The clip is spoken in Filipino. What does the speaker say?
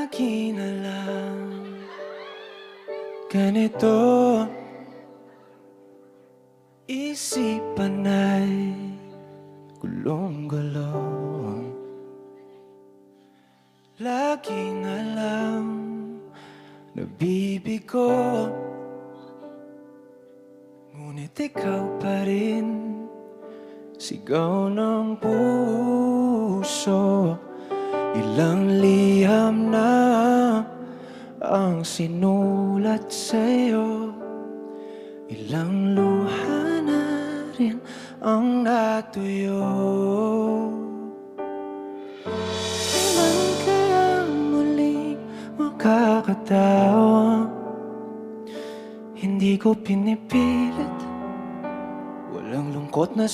Lagi na lang ganito, isipan ay gulong-gulong. Lagi na lang nabibigo, ngunit ikaw pa rin sigaw ng puso. Ilang liham na ang sinulat sa'yo, ilang luha na rin ang natuyo. Kailan kaya muling makakatawa? Hindi ko pinipilit, walang lungkot na